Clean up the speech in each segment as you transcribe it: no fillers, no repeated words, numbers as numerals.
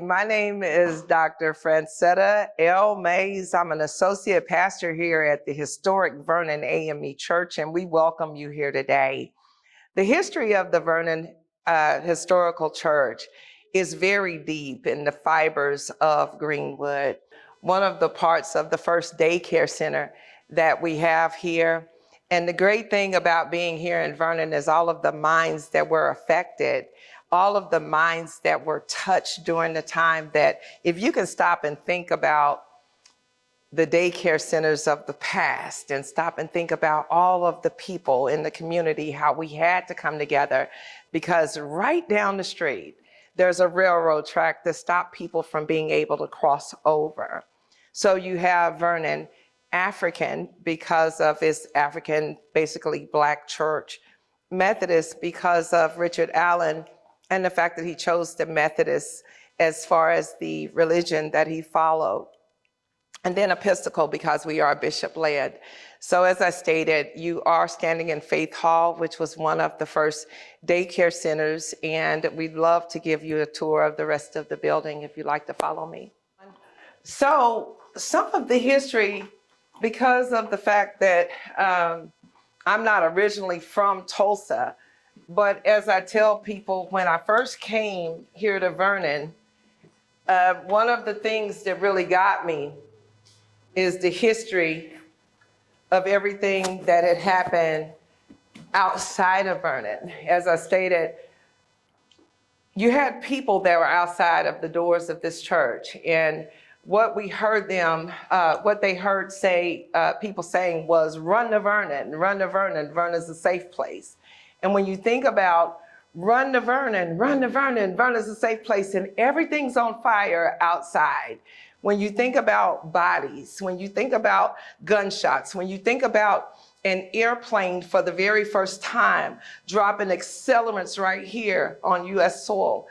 My name is Dr. Francetta L. Mays. I'm an associate pastor here at the historic Vernon AME Church, and we welcome you here today. The history of the Vernon Historical Church is very deep in the fibers of Greenwood. One of the parts of the first daycare center that we have here. And the great thing about being here in Vernon is all of the minds that were affected, all of the minds that were touched during the time that, if you can stop and think about the daycare centers of the past and stop and think about all of the people in the community, how we had to come together, because right down the street, there's a railroad track that stopped people from being able to cross over. So you have Vernon African because of its African, basically Black church, Methodist because of Richard Allen and the fact that he chose the Methodists as far as the religion that he followed. And then Episcopal because we are bishop-led. So as I stated, you are standing in Faith Hall, which was one of the first daycare centers, and we'd love to give you a tour of the rest of the building if you'd like to follow me. So some of the history, because of the fact that I'm not originally from Tulsa, but as I tell people, when I first came here to Vernon, one of the things that really got me is the history of everything that had happened outside of Vernon. As I stated, you had people that were outside of the doors of this church, and what we heard them, what they heard say, people saying was, run to Vernon, Vernon's a safe place. And when you think about run to Vernon, Vernon's a safe place, and everything's on fire outside. When you think about bodies, when you think about gunshots, when you think about an airplane for the very first time dropping accelerants right here on US soil,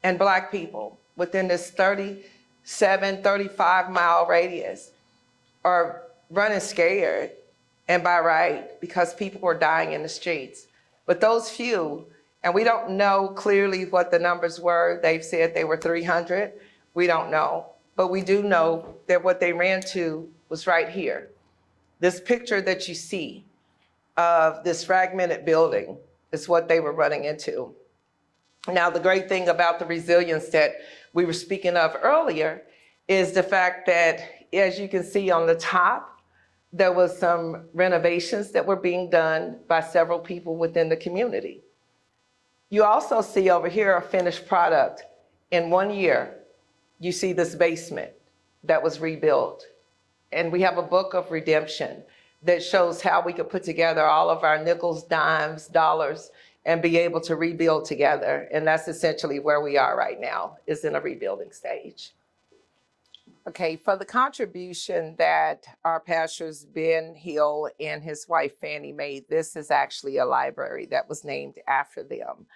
and Black people within this 35-mile radius are running scared, and by right, because people were dying in the streets. But those few, and we don't know clearly what the numbers were. They've said they were 300. We don't know. But we do know that what they ran to was right here. This picture that you see of this fragmented building is what they were running into. Now, the great thing about the resilience that we were speaking of earlier is the fact that, as you can see on the top, there was some renovations that were being done by several people within the community. You also see over here a finished product. In 1 year, you see this basement that was rebuilt. And we have a book of redemption that shows how we could put together all of our nickels, dimes, dollars, and be able to rebuild together. And that's essentially where we are right now, is in a rebuilding stage. Okay, for the contribution that our pastors Ben Hill and his wife Fanny made, this is actually a library that was named after them.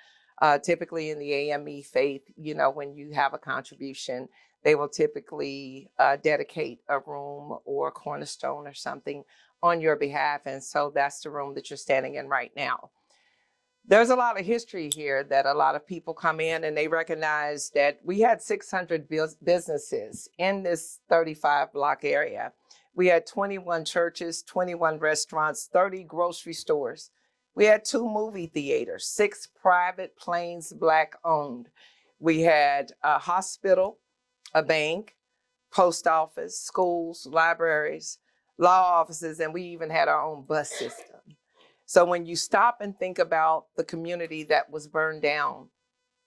Typically in the AME faith, you know, when you have a contribution, they will typically dedicate a room or a cornerstone or something on your behalf. And so that's the room that you're standing in right now. There's a lot of history here that a lot of people come in and they recognize that we had 600 businesses in this 35 block area. We had 21 churches, 21 restaurants, 30 grocery stores. We had 2 movie theaters, 6 private planes, Black owned. We had a hospital, a bank, post office, schools, libraries, law offices, and we even had our own bus system. So when you stop and think about the community that was burned down,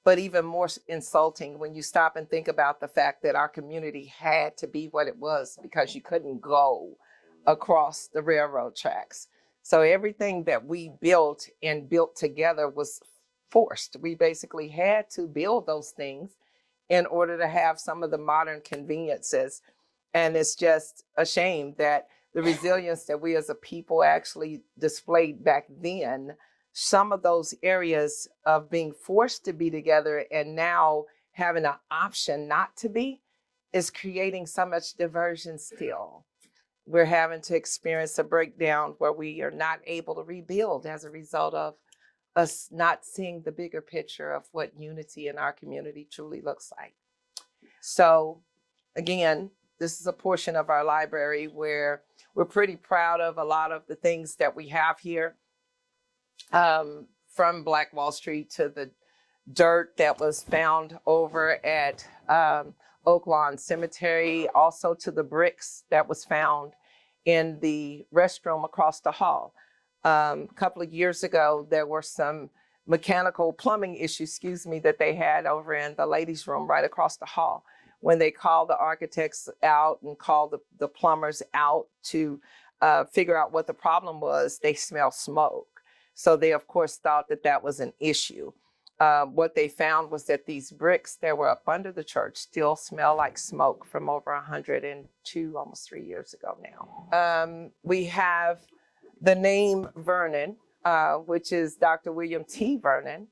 but even more insulting when you stop and think about the fact that our community had to be what it was because you couldn't go across the railroad tracks. So everything that we built and built together was forced. We basically had to build those things in order to have some of the modern conveniences. And it's just a shame that the resilience that we as a people actually displayed back then, some of those areas of being forced to be together and now having an option not to be, is creating so much diversion still. We're having to experience a breakdown where we are not able to rebuild as a result of us not seeing the bigger picture of what unity in our community truly looks like. So again, this is a portion of our library where we're pretty proud of a lot of the things that we have here, from Black Wall Street to the dirt that was found over at Oak Lawn Cemetery, also to the bricks that was found in the restroom across the hall. A couple of years ago, there were some mechanical plumbing issues, that they had over in the ladies' room right across the hall. When they called the architects out and called the plumbers out to figure out what the problem was, they smelled smoke. So they, of course, thought that that was an issue. What they found was that these bricks that were up under the church still smell like smoke from over 102, almost 3 years ago now. We have the name Vernon, which is Dr. William T. Vernon,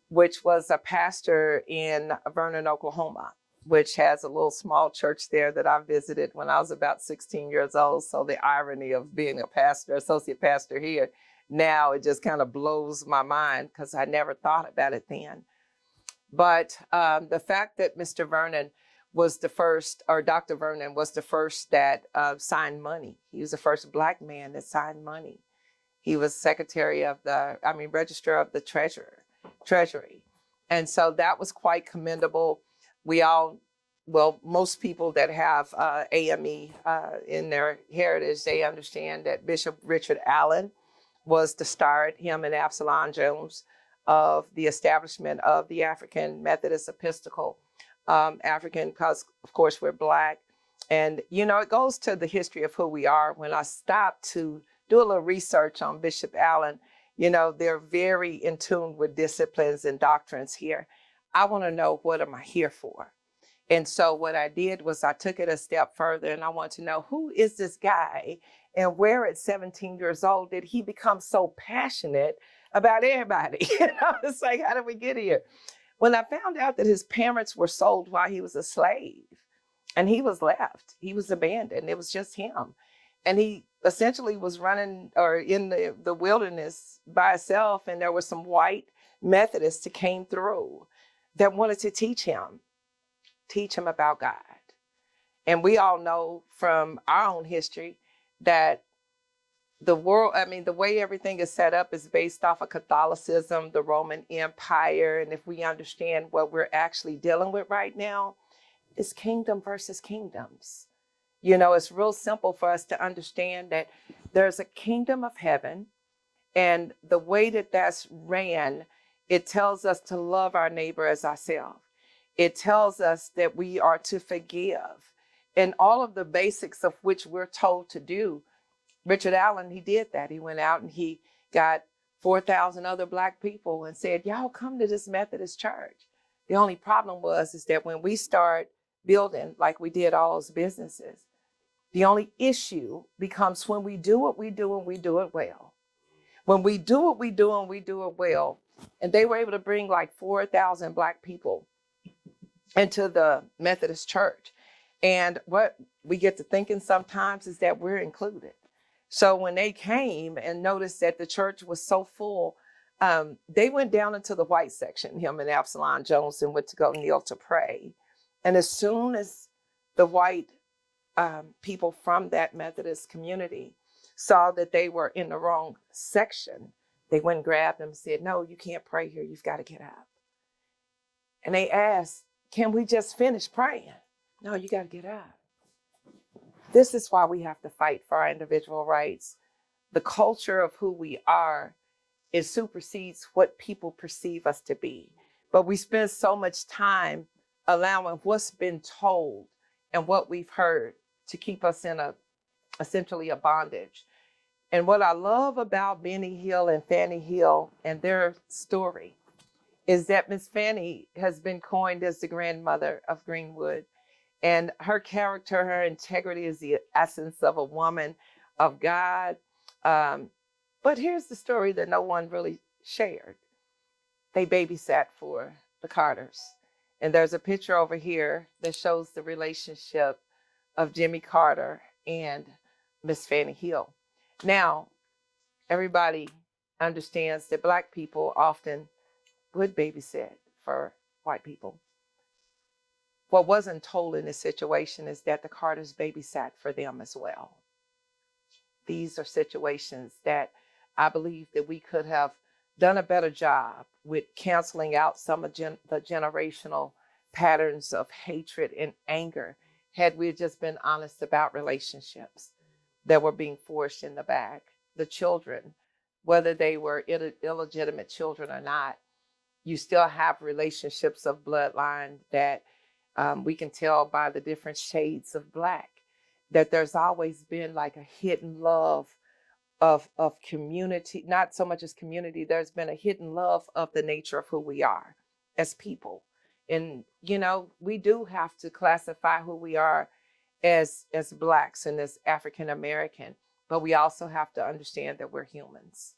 which was a pastor in Vernon, Oklahoma, which has a little small church there that I visited when I was about 16 years old. So the irony of being a pastor, associate pastor here, now it just kind of blows my mind because I never thought about it then. But the fact that Mr. Vernon was the first, or Dr. Vernon was the first that signed money. He was the first Black man that signed money. He was secretary of registrar of the treasury. And so that was quite commendable. Most people that have AME in their heritage, they understand that Bishop Richard Allen was the start, him and Absalom Jones, of the establishment of the African Methodist Episcopal. African, because of course we're Black. And, it goes to the history of who we are. When I stopped to do a little research on Bishop Allen, they're very in tune with disciplines and doctrines here. I want to know, what am I here for? And so what I did was I took it a step further, and I want to know, who is this guy, and where at 17 years old did he become so passionate about everybody? It's like, how did we get here? When I found out that his parents were sold while he was a slave, and he was left, he was abandoned, it was just him. And he essentially was running or in the wilderness by himself, and there were some white Methodists that came through that wanted to teach him about God. And we all know from our own history that the way everything is set up is based off of Catholicism, the Roman Empire. And if we understand what we're actually dealing with right now, it's kingdom versus kingdoms. It's real simple for us to understand that there's a kingdom of heaven, and the way that that's ran, it tells us to love our neighbor as ourselves. It tells us that we are to forgive, and all of the basics of which we're told to do. Richard Allen, he did that. He went out and he got 4,000 other Black people and said, y'all come to this Methodist church. The only problem is that when we start building, like we did all those businesses, the only issue becomes when we do what we do and we do it well. When we do what we do and we do it well, and they were able to bring like 4,000 Black people into the Methodist church. And what we get to thinking sometimes is that we're included. So when they came and noticed that the church was so full, they went down into the white section, him and Absalom Jones, and went to go kneel to pray. And as soon as the white people from that Methodist community saw that they were in the wrong section, they went and grabbed them and said, no, you can't pray here. You've got to get up. And they asked, can we just finish praying? No, you got to get up. This is why we have to fight for our individual rights. The culture of who we are, it supersedes what people perceive us to be. But we spend so much time allowing what's been told and what we've heard to keep us in essentially a bondage. And what I love about Benny Hill and Fannie Hill and their story is that Miss Fannie has been coined as the grandmother of Greenwood. And her character, her integrity is the essence of a woman of God. But here's the story that no one really shared. They babysat for the Carters. And there's a picture over here that shows the relationship of Jimmy Carter and Miss Fannie Hill. Now, everybody understands that Black people often would babysit for white people. What wasn't told in this situation is that the Carters babysat for them as well. These are situations that I believe that we could have done a better job with canceling out some of the generational patterns of hatred and anger had we just been honest about relationships that were being forced in the back. The children, whether they were illegitimate children or not, you still have relationships of bloodline that we can tell by the different shades of Black, that there's always been like a hidden love of community, not so much as community, there's been a hidden love of the nature of who we are as people. And, we do have to classify who we are as Blacks and as African American, but we also have to understand that we're humans.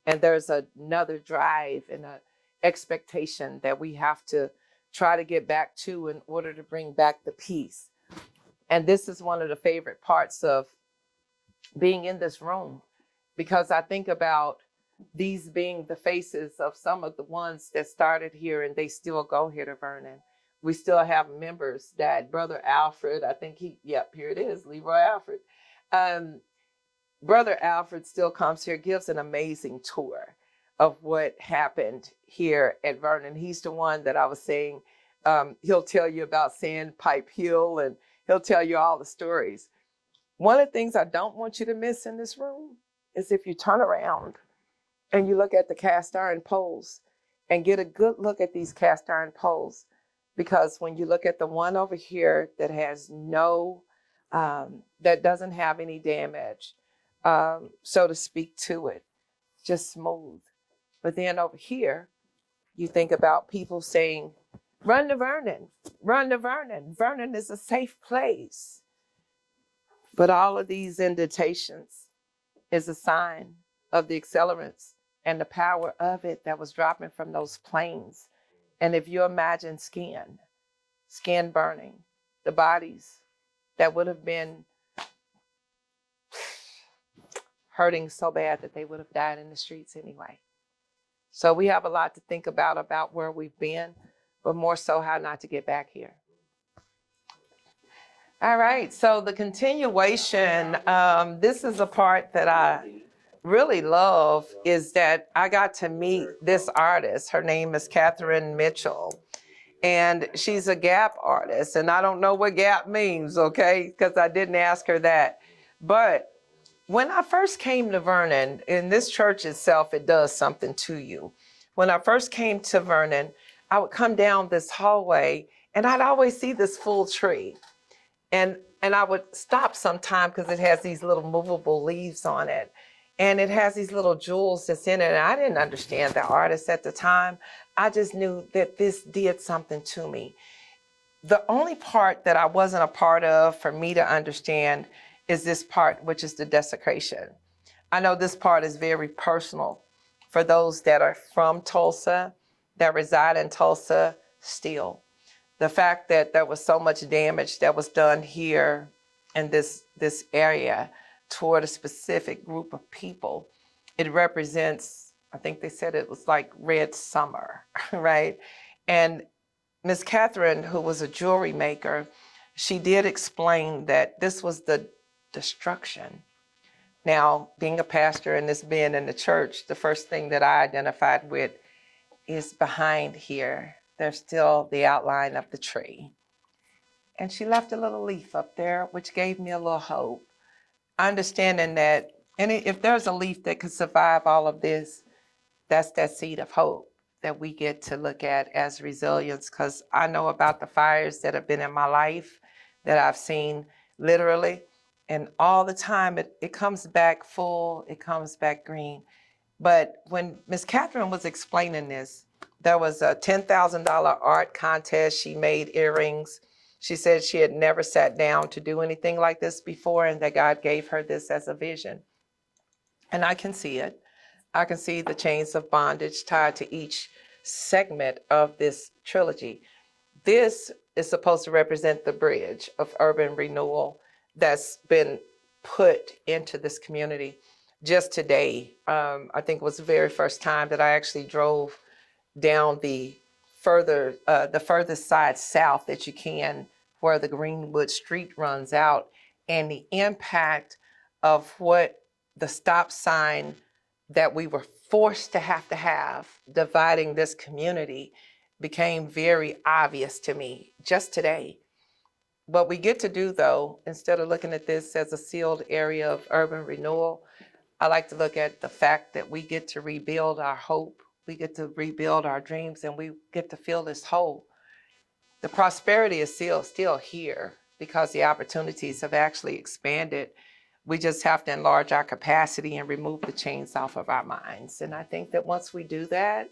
And there's another drive and an expectation that we have to try to get back to in order to bring back the peace. And this is one of the favorite parts of being in this room, because I think about these being the faces of some of the ones that started here, and they still go here to Vernon. We still have members that Brother Alfred, I think here it is, Leroy Alfred. Brother Alfred still comes here, gives an amazing tour of what happened here at Vernon. He's the one that I was saying, he'll tell you about Sandpipe Hill, and he'll tell you all the stories. One of the things I don't want you to miss in this room is if you turn around and you look at the cast iron poles and get a good look at these cast iron poles, because when you look at the one over here that has that doesn't have any damage, so to speak, to it, just smooth. But then over here, you think about people saying, run to Vernon, run to Vernon. Vernon is a safe place. But all of these indentations is a sign of the accelerants and the power of it that was dropping from those planes. And if you imagine skin burning, the bodies that would have been hurting so bad that they would have died in the streets anyway. So we have a lot to think about where we've been, but more so how not to get back here. All right, so the continuation, this is a part that I really love, is that I got to meet this artist. Her name is Catherine Mitchell, and she's a gap artist, and I don't know what gap means, okay, because I didn't ask her that. But when I first came to Vernon, in this church itself, it does something to you. When I first came to Vernon, I would come down this hallway, and I'd always see this full tree. And I would stop sometime because it has these little movable leaves on it. And it has these little jewels that's in it. And I didn't understand the artist at the time. I just knew that this did something to me. The only part that I wasn't a part of for me to understand is this part, which is the desecration. I know this part is very personal for those that are from Tulsa, that reside in Tulsa still. The fact that there was so much damage that was done here in this area toward a specific group of people, it represents, I think they said it was like Red Summer, right? And Miss Catherine, who was a jewelry maker, she did explain that this was the destruction. Now, being a pastor and this being in the church, the first thing that I identified with is behind here. There's still the outline of the tree. And she left a little leaf up there, which gave me a little hope. Understanding that, and if there's a leaf that could survive all of this, that's that seed of hope that we get to look at as resilience. Because I know about the fires that have been in my life that I've seen literally. And all the time, it comes back full, it comes back green. But when Miss Catherine was explaining this, there was a $10,000 art contest. She made earrings. She said she had never sat down to do anything like this before, and that God gave her this as a vision. And I can see it. I can see the chains of bondage tied to each segment of this trilogy. This is supposed to represent the bridge of urban renewal that's been put into this community. Just today, I think was the very first time that I actually drove down the the furthest side south that you can, where the Greenwood Street runs out, and the impact of what the stop sign that we were forced to have dividing this community became very obvious to me just today. What we get to do, though, instead of looking at this as a sealed area of urban renewal, I like to look at the fact that we get to rebuild our hope, we get to rebuild our dreams, and we get to feel this whole. The prosperity is still here because the opportunities have actually expanded. We just have to enlarge our capacity and remove the chains off of our minds. And I think that once we do that,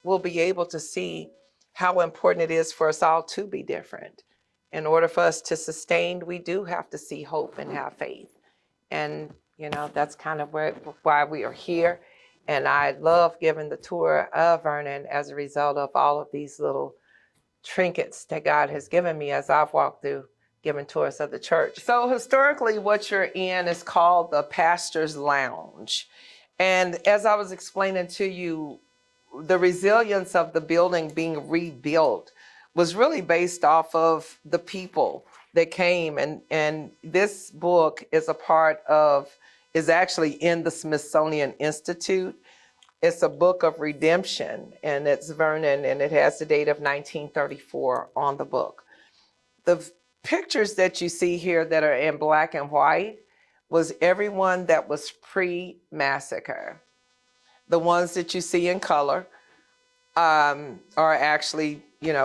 we'll be able to see how important it is for us all to be different. In order for us to sustain, we do have to see hope and have faith. And, that's kind of why we are here. And I love giving the tour of Vernon as a result of all of these little trinkets that God has given me as I've walked through giving tours of the church. So historically, what you're in is called the Pastor's Lounge. And as I was explaining to you, the resilience of the building being rebuilt was really based off of the people that came. And this book is actually in the Smithsonian Institute. It's a book of redemption, and it's Vernon, and it has the date of 1934 on the book. The pictures that you see here that are in black and white was everyone that was pre-massacre. The ones that you see in color are actually,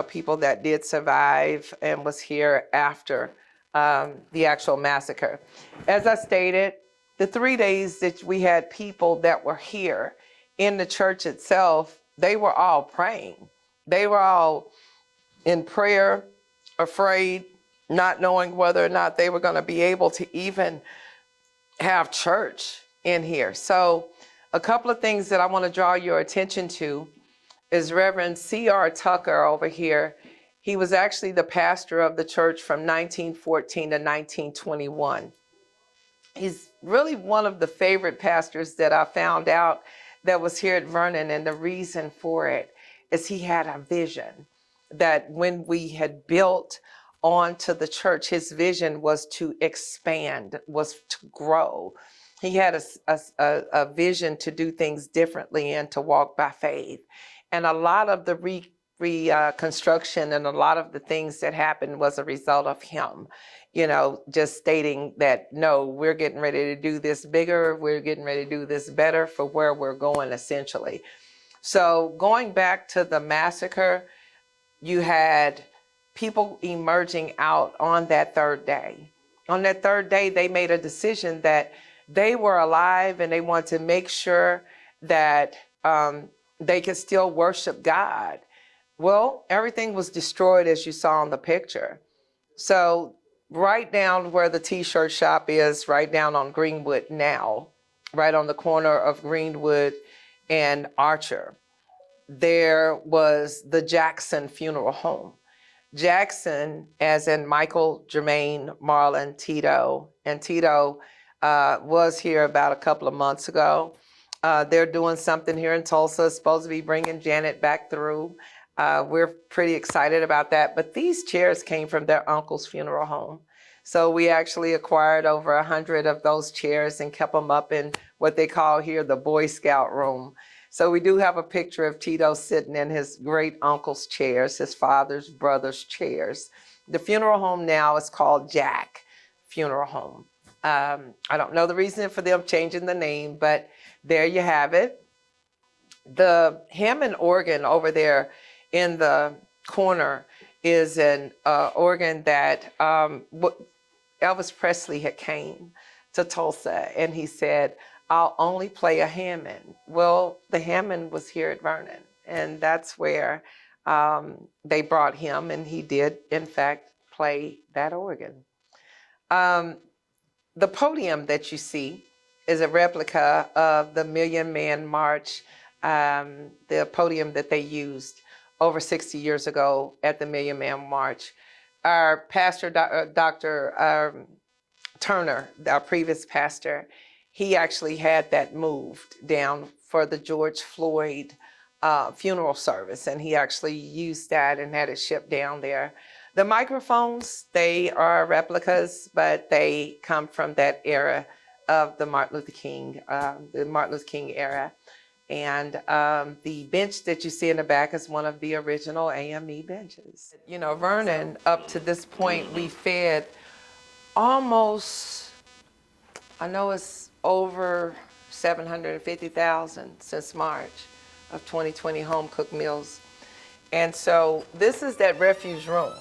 people that did survive and was here after the actual massacre. As I stated, the 3 days that we had people that were here in the church itself, they were all praying. They were all in prayer, afraid, not knowing whether or not they were going to be able to even have church in here. So a couple of things that I want to draw your attention to is Reverend C.R. Tucker over here. He was actually the pastor of the church from 1914 to 1921. He's really one of the favorite pastors that I found out that was here at Vernon, and the reason for it is he had a vision that when we had built onto the church, his vision was to expand, was to grow. He had a vision to do things differently and to walk by faith. And a lot of the reconstruction and a lot of the things that happened was a result of him, just stating that, no, we're getting ready to do this bigger, we're getting ready to do this better for where we're going, essentially. So going back to the massacre, you had people emerging out on that third day. On that third day, they made a decision that they were alive and they wanted to make sure that they could still worship God. Well, everything was destroyed, as you saw in the picture. So right down where the t-shirt shop is, right down on Greenwood now, right on the corner of Greenwood and Archer, there was the Jackson Funeral Home. Jackson, as in Michael, Jermaine, Marlon, Tito, and Tito was here about a couple of months ago. They're doing something here in Tulsa, supposed to be bringing Janet back through. We're pretty excited about that. But these chairs came from their uncle's funeral home. So we actually acquired over 100 of those chairs and kept them up in what they call here the Boy Scout room. So we do have a picture of Tito sitting in his great uncle's chairs, his father's brother's chairs. The funeral home now is called Jack Funeral Home. I don't know the reason for them changing the name, but there you have it. The Hammond organ over there in the corner is an organ that Elvis Presley had came to Tulsa, and he said, I'll only play a Hammond. Well, the Hammond was here at Vernon, and that's where they brought him, and he did, in fact, play that organ. The podium that you see is a replica of the Million Man March, the podium that they used over 60 years ago at the Million Man March. Our pastor, Dr. Turner, our previous pastor, he actually had that moved down for the George Floyd funeral service, and he actually used that and had it shipped down there. The microphones, they are replicas, but they come from that era of the Martin Luther King era. And the bench that you see in the back is one of the original AME benches. You know, Vernon, up to this point, we fed almost, I know it's over 750,000 since March of 2020 home cooked meals. And so this is that refuge room.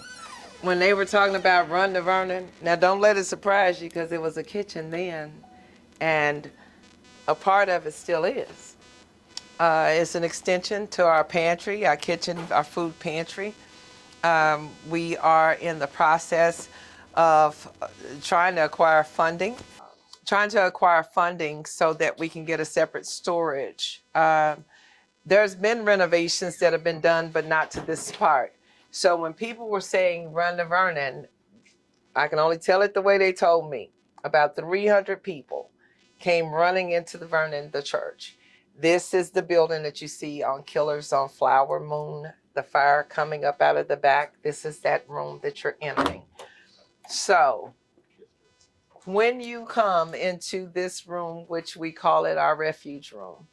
When they were talking about Run to Vernon, now don't let it surprise you because it was a kitchen then, and a part of it still is. It's an extension to our pantry, our kitchen, our food pantry. We are in the process of trying to acquire funding so that we can get a separate storage. There's been renovations that have been done, but not to this part. So when people were saying Run to Vernon, I can only tell it the way they told me. About 300 people came running into the church. This is the building that you see on Killers on Flower Moon, the fire coming up out of the back. This is that room that you're entering. So when you come into this room, which we call it our refuge room,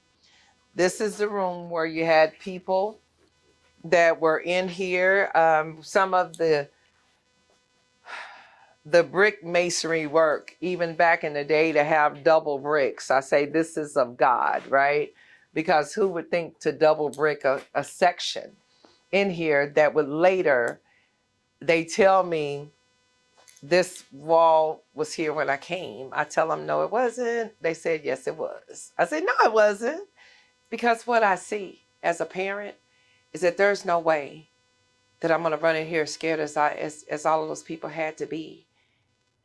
this is the room where you had people that were in here. Some of the brick masonry work, even back in the day, to have double bricks. I say this is of God, right? Because who would think to double brick a section in here that would later, they tell me this wall was here when I came. I tell them, no, it wasn't. They said, yes, it was. I said, no, it wasn't. Because what I see as a parent is that there's no way that I'm going to run in here scared as all of those people had to be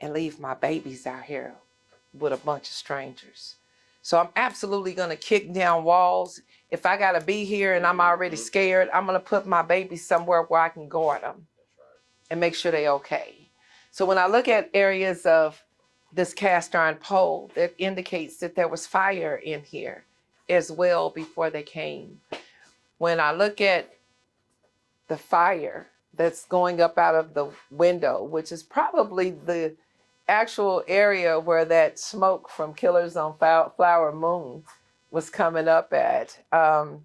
and leave my babies out here with a bunch of strangers. So I'm absolutely going to kick down walls. If I got to be here and I'm already scared, I'm going to put my babies somewhere where I can guard them and make sure they're okay. So when I look at areas of this cast iron pole, that indicates that there was fire in here as well before they came. When I look at the fire that's going up out of the window, which is probably the actual area where that smoke from Killers on Flower Moon was coming up at. And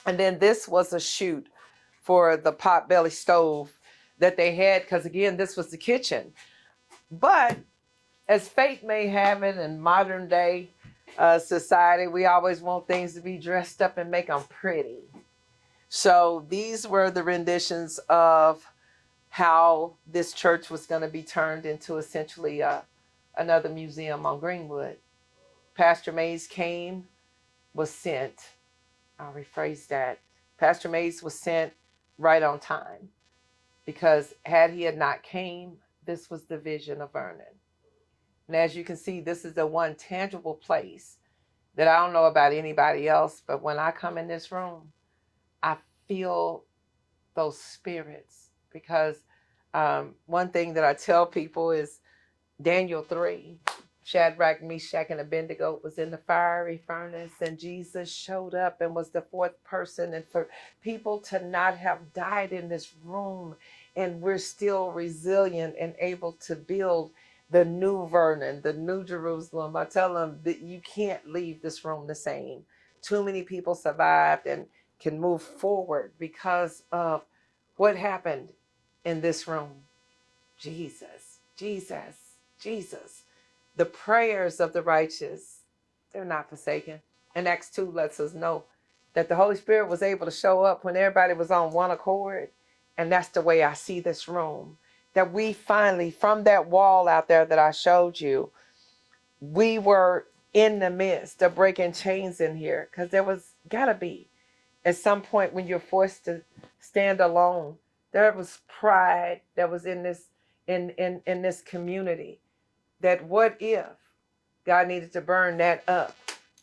then this was a chute for the potbelly stove that they had, because again, this was the kitchen. But as fate may have it in modern day society, we always want things to be dressed up and make them pretty. So these were the renditions of how this church was going to be turned into essentially another museum on Greenwood. Pastor Mays was sent. I'll rephrase that. Pastor Mays was sent right on time, because had he not came, this was the vision of Vernon. And as you can see, this is the one tangible place that I don't know about anybody else, but when I come in this room, I feel those spirits. Because one thing that I tell people is Daniel 3, Shadrach, Meshach, and Abednego was in the fiery furnace, and Jesus showed up and was the fourth person. And for people to not have died in this room, and we're still resilient and able to build the new Vernon, the new Jerusalem, I tell them that you can't leave this room the same. Too many people survived and can move forward because of what happened in this room. Jesus, Jesus, Jesus. The prayers of the righteous, they're not forsaken. And Acts 2 lets us know that the Holy Spirit was able to show up when everybody was on one accord. And that's the way I see this room. That we finally, from that wall out there that I showed you, we were in the midst of breaking chains in here. Because there was gotta be, at some point when you're forced to stand alone, there was pride that was in this community. That what if God needed to burn that up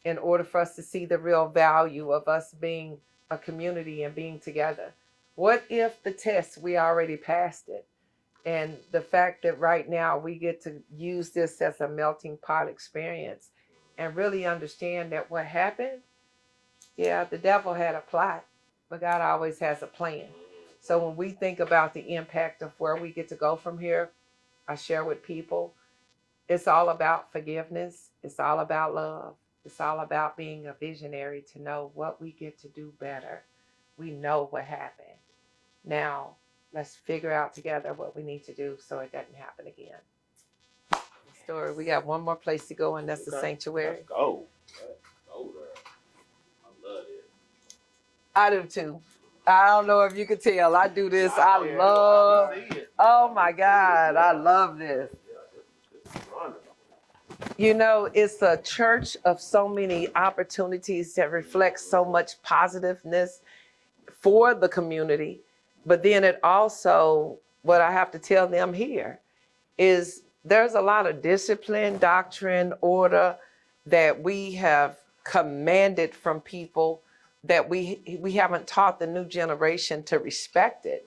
in order for us to see the real value of us being a community and being together? What if the test, we already passed it? And the fact that right now we get to use this as a melting pot experience and really understand that what happened Yeah, the devil had a plot, but God always has a plan. So when we think about the impact of where we get to go from here, I share with people, it's all about forgiveness. It's all about love. It's all about being a visionary to know what we get to do better. We know what happened. Now, let's figure out together what we need to do so it doesn't happen again. Story, we got one more place to go, and that's the sanctuary. Let's go. Let's go there. I love it. I do too. I don't know if you can tell. I do this. I love. Oh my God, I love this. You know, it's a church of so many opportunities that reflect so much positiveness for the community. But then it also, what I have to tell them here is there's a lot of discipline, doctrine, order that we have commanded from people that we haven't taught the new generation to respect it.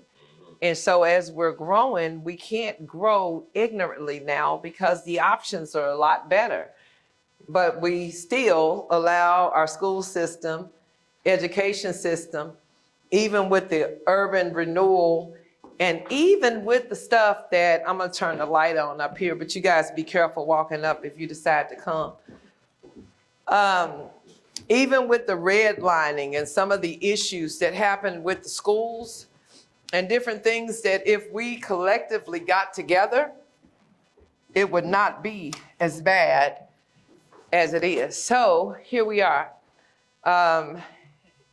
And so as we're growing, we can't grow ignorantly now because the options are a lot better. But we still allow our school system, education system, even with the urban renewal, and even with the stuff that, I'm gonna turn the light on up here, but you guys be careful walking up if you decide to come. Even with the redlining and some of the issues that happen with the schools and different things that if we collectively got together, it would not be as bad as it is. So here we are.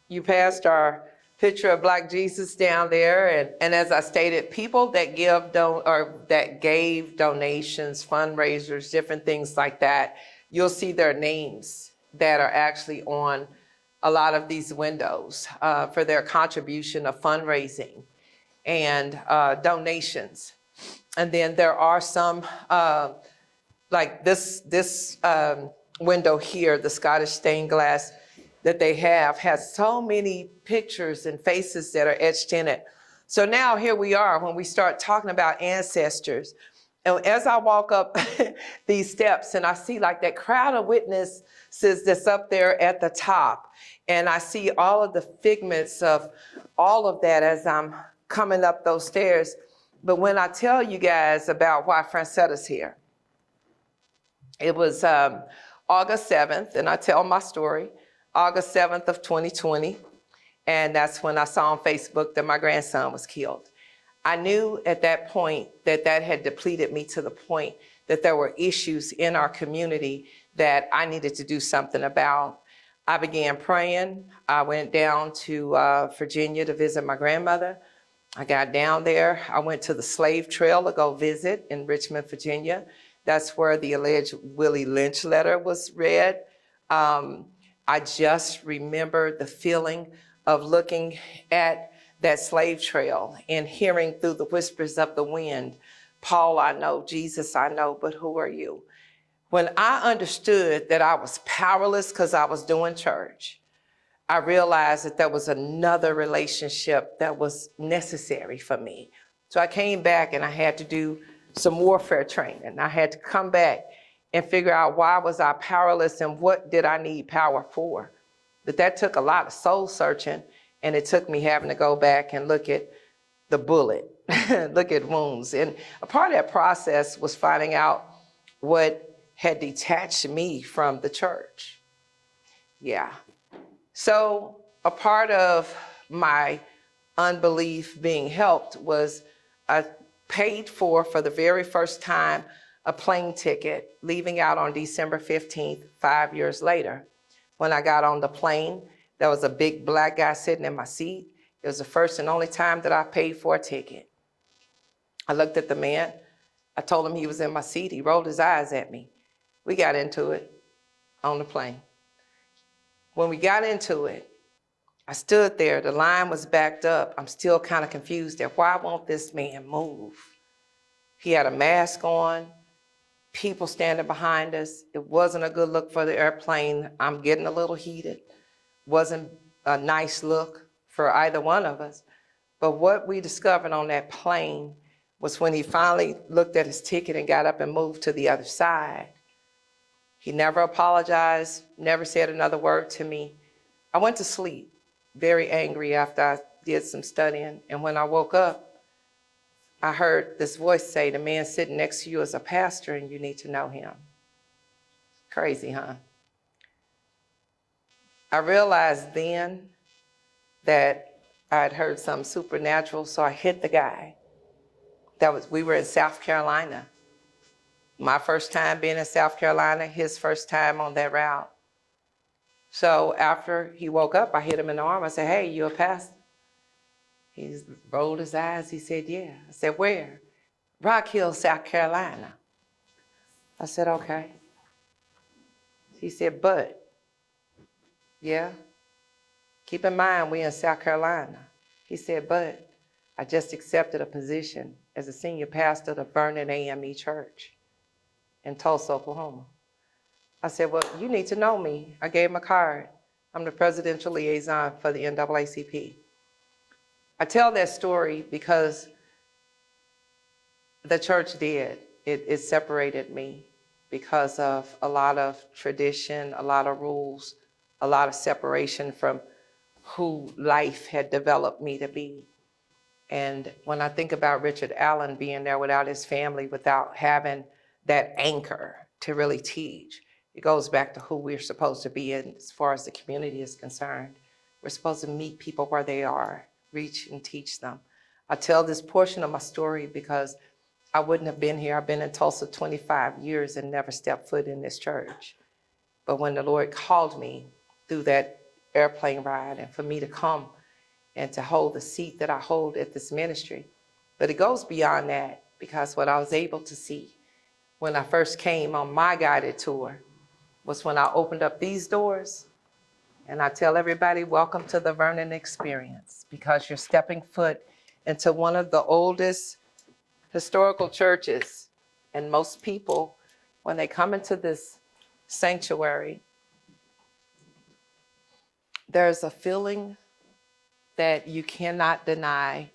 You passed our picture of Black Jesus down there. And as I stated, people that gave donations, fundraisers, different things like that, you'll see their names that are actually on a lot of these windows for their contribution of fundraising and donations. And then there are some, like this window here, the Scottish stained glass that they have has so many pictures and faces that are etched in it. So now here we are when we start talking about ancestors. And as I walk up these steps and I see like that crowd of witnesses that's up there at the top, and I see all of the figments of all of that as I'm coming up those stairs. But when I tell you guys about why Francetta's here, it was August 7th, and I tell my story, August 7th of 2020, and that's when I saw on Facebook that my grandson was killed. I knew at that point that had depleted me to the point that there were issues in our community that I needed to do something about. I began praying. I went down to Virginia to visit my grandmother. I got down there. I went to the slave trail to go visit in Richmond, Virginia. That's where the alleged Willie Lynch letter was read. I just remember the feeling of looking at that slave trail and hearing through the whispers of the wind, Paul, I know, Jesus, I know, but who are you? When I understood that I was powerless because I was doing church, I realized that there was another relationship that was necessary for me. So I came back and I had to do some warfare training. I had to come back and figure out why was I powerless and what did I need power for. But that took a lot of soul searching, and it took me having to go back and look at the bullet, look at wounds. And a part of that process was finding out what had detached me from the church. Yeah. So a part of my unbelief being helped was I paid for the very first time, a plane ticket, leaving out on December 15th, 5 years later. When I got on the plane, there was a big Black guy sitting in my seat. It was the first and only time that I paid for a ticket. I looked at the man. I told him he was in my seat. He rolled his eyes at me. We got into it on the plane. When we got into it, I stood there. The line was backed up. I'm still kind of confused at why won't this man move? He had a mask on, people standing behind us. It wasn't a good look for the airplane. I'm getting a little heated. Wasn't a nice look for either one of us. But what we discovered on that plane was when he finally looked at his ticket and got up and moved to the other side. He never apologized, never said another word to me. I went to sleep very angry after I did some studying. And when I woke up, I heard this voice say, the man sitting next to you is a pastor and you need to know him. Crazy, huh? I realized then that I had heard something supernatural, so I hit the guy. We were in South Carolina. My first time being in South Carolina, his first time on that route. So after he woke up, I hit him in the arm. I said, hey, you a pastor? He rolled his eyes. He said, yeah. I said, where? Rock Hill, South Carolina. I said, okay. He said, but, yeah. Keep in mind, we're in South Carolina. He said, but I just accepted a position as a senior pastor of the Vernon AME Church in Tulsa, Oklahoma. I said, well, you need to know me. I gave him a card. I'm the presidential liaison for the NAACP. I tell that story because the church did. It separated me because of a lot of tradition, a lot of rules, a lot of separation from who life had developed me to be. And when I think about Richard Allen being there without his family, without having that anchor to really teach, it goes back to who we're supposed to be in as far as the community is concerned. We're supposed to meet people where they are, reach and teach them. I tell this portion of my story because I wouldn't have been here. I've been in Tulsa 25 years and never stepped foot in this church. But when the Lord called me through that airplane ride and for me to come and to hold the seat that I hold at this ministry, but it goes beyond that because what I was able to see when I first came on my guided tour was when I opened up these doors and I tell everybody, welcome to the Vernon experience, because you're stepping foot into one of the oldest historical churches. And most people, when they come into this sanctuary, there's a feeling that you cannot deny.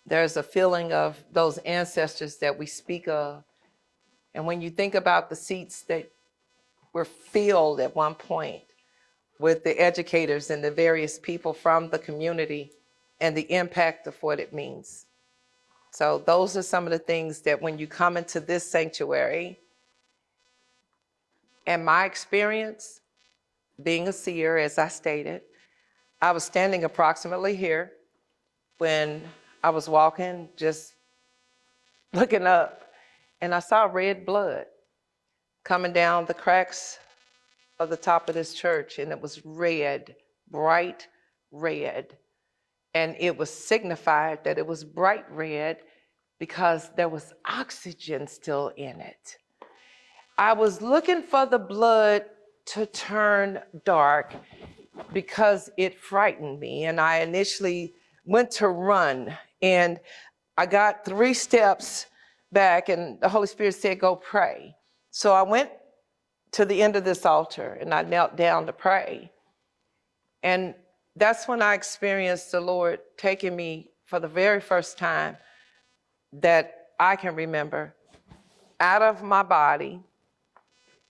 There's a feeling of those ancestors that we speak of. And when you think about the seats that were filled at one point with the educators and the various people from the community and the impact of what it means. So those are some of the things that when you come into this sanctuary, and my experience being a seer, as I stated, I was standing approximately here when I was walking, just looking up, and I saw red blood coming down the cracks of the top of this church, and it was red, bright red. And it was signified that it was bright red because there was oxygen still in it. I was looking for the blood to turn dark because it frightened me. And I initially went to run and I got 3 steps back and the Holy Spirit said, go pray. So I went to the end of this altar and I knelt down to pray. And that's when I experienced the Lord taking me for the very first time that I can remember out of my body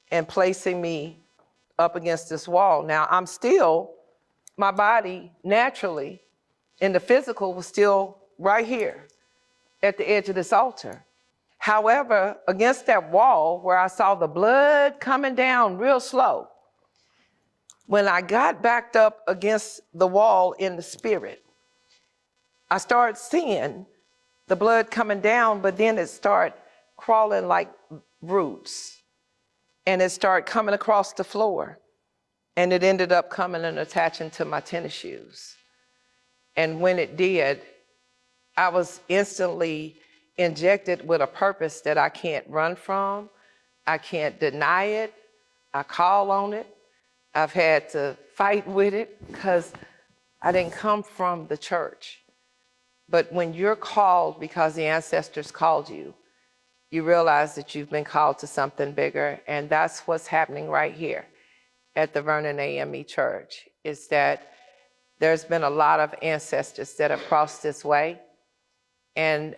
and placing me up against this wall. Now I'm still, my body naturally in the physical was still right here at the edge of this altar. However, against that wall where I saw the blood coming down real slow, when I got backed up against the wall in the spirit, I started seeing the blood coming down, but then it started crawling like roots. And it started coming across the floor. And it ended up coming and attaching to my tennis shoes. And when it did, I was instantly injected with a purpose that I can't run from. I can't deny it. I call on it. I've had to fight with it because I didn't come from the church. But when you're called because the ancestors called you, you realize that you've been called to something bigger. And that's what's happening right here at the Vernon AME Church, is that there's been a lot of ancestors that have crossed this way, and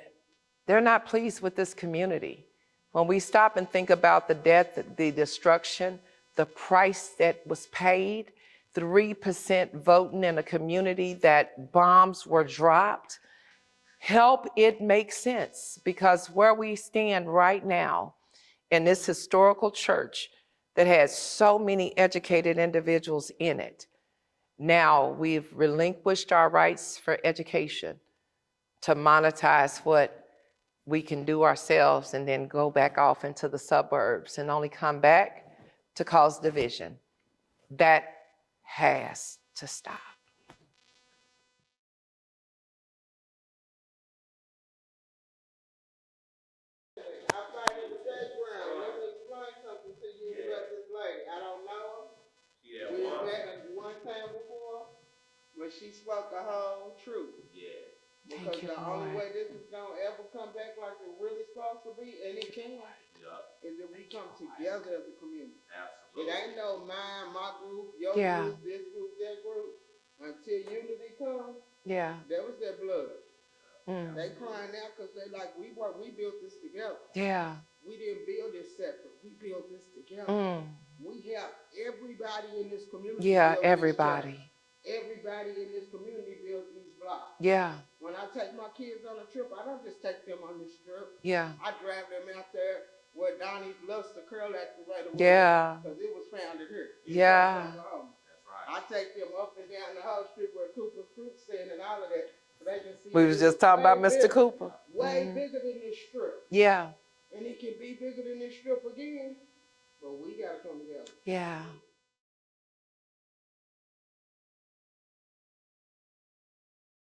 they're not pleased with this community. When we stop and think about the death, the destruction, the price that was paid 3% voting in a community that bombs were dropped, help it make sense, because where we stand right now in this historical church that has so many educated individuals in it, now we've relinquished our rights for education to monetize what we can do ourselves and then go back off into the suburbs and only come back to cause division. That has to stop. I don't know her. Yeah, We one. met one time before, but she spoke the whole truth. Yeah. Because Thank you, the only Lord. way this is gonna ever come back like it really supposed to be, and it can, Yeah. is if we come together as a community. It Absolutely. ain't no mine, my group, your Yeah. group, this group, that group. Until unity comes, Yeah. that was their blood. Mm. They crying out because they like, we built this together. Yeah. We didn't build this separate. We built this together. Mm. We help everybody in this community. Yeah, build this everybody. church. Everybody in this community builds these blocks. Yeah. When I take my kids on a trip, I don't just take them on this trip. Yeah. I drive them out there where Donnie loves the curl activator was. Yeah. Because it was founded here. Yeah. That's right. I take them up and down the whole street where Cooper's Fruit stand and all of that. So they can see We was just talking about Mr. Cooper. Way bigger than this strip. Yeah. And it can be bigger than this strip again. But we got to come together. Yeah.